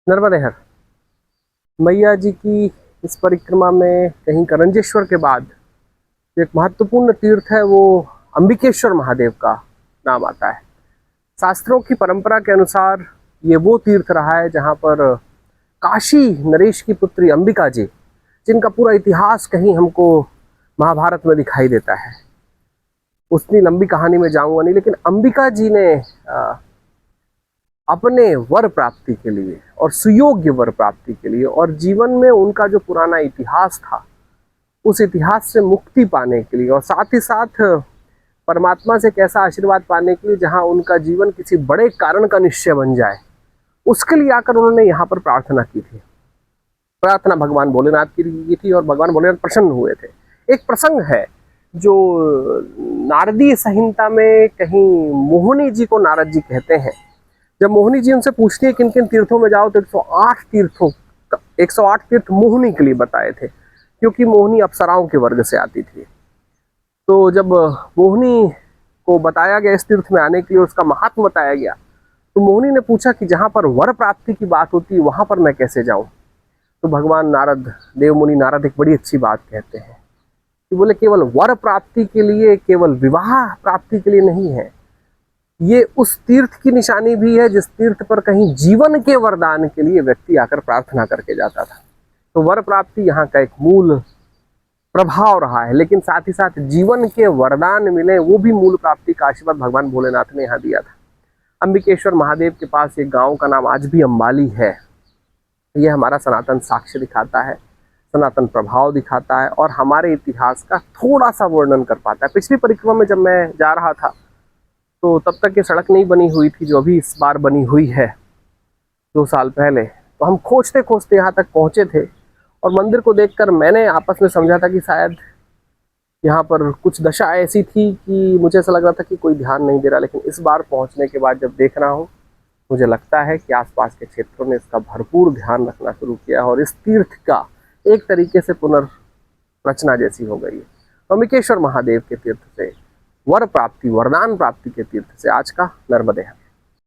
नर्मदे हर मैया जी की इस परिक्रमा में कहीं करंजेश्वर के बाद जो एक महत्वपूर्ण तीर्थ है वो अंबिकेश्वर महादेव का नाम आता है। शास्त्रों की परंपरा के अनुसार ये वो तीर्थ रहा है जहाँ पर काशी नरेश की पुत्री अंबिका जी, जिनका पूरा इतिहास कहीं हमको महाभारत में दिखाई देता है। उतनी लंबी कहानी में जाऊंगा नहीं, लेकिन अंबिका जी ने अपने वर प्राप्ति के लिए और सुयोग्य वर प्राप्ति के लिए और जीवन में उनका जो पुराना इतिहास था उस इतिहास से मुक्ति पाने के लिए और साथ ही साथ परमात्मा से कैसा आशीर्वाद पाने के लिए जहां उनका जीवन किसी बड़े कारण का निश्चय बन जाए, उसके लिए आकर उन्होंने यहाँ पर प्रार्थना की थी। प्रार्थना भगवान भोलेनाथ की थी और भगवान भोलेनाथ प्रसन्न हुए थे। एक प्रसंग है जो नारदीय संहिता में कहीं मोहिनी जी को नारद जी कहते हैं। जब मोहिनी जी उनसे पूछती है किन किन तीर्थों में जाओ, तो 108 तीर्थ मोहिनी के लिए बताए थे, क्योंकि मोहिनी अप्सराओं के वर्ग से आती थी। तो जब मोहिनी को बताया गया इस तीर्थ में आने के लिए, उसका महात्म बताया गया, तो मोहिनी ने पूछा कि जहाँ पर वर प्राप्ति की बात होती है वहाँ पर मैं कैसे जाऊँ। तो भगवान नारद, देवमुनि नारद एक बड़ी अच्छी बात कहते हैं कि बोले केवल वर प्राप्ति के लिए, केवल विवाह प्राप्ति के लिए नहीं है, ये उस तीर्थ की निशानी भी है जिस तीर्थ पर कहीं जीवन के वरदान के लिए व्यक्ति आकर प्रार्थना करके जाता था। तो वर प्राप्ति यहाँ का एक मूल प्रभाव रहा है, लेकिन साथ ही साथ जीवन के वरदान मिले वो भी मूल प्राप्ति का आशीर्वाद भगवान भोलेनाथ ने यहाँ दिया था। अंबिकेश्वर महादेव के पास एक गांव का नाम आज भी अंबाली है। ये हमारा सनातन साक्ष्य दिखाता है, सनातन प्रभाव दिखाता है और हमारे इतिहास का थोड़ा सा वर्णन कर पाता है। पिछली परिक्रमा में जब मैं जा रहा था तो तब तक ये सड़क नहीं बनी हुई थी जो अभी इस बार बनी हुई है 2 साल पहले। तो हम खोजते खोजते यहाँ तक पहुँचे थे और मंदिर को देखकर मैंने आपस में समझा था कि शायद यहाँ पर कुछ दशा ऐसी थी कि मुझे ऐसा लग रहा था कि कोई ध्यान नहीं दे रहा, लेकिन इस बार पहुँचने के बाद जब देख रहा हूँ मुझे लगता है कि आसपास के क्षेत्रों ने इसका भरपूर ध्यान रखना शुरू किया और इस तीर्थ का एक तरीके से पुनर्रचना जैसी हो गई है। अंबिकेश्वर महादेव के तीर्थ से वर प्राप्ति, वरदान प्राप्ति के तीर्थ से आज का नर्मदे।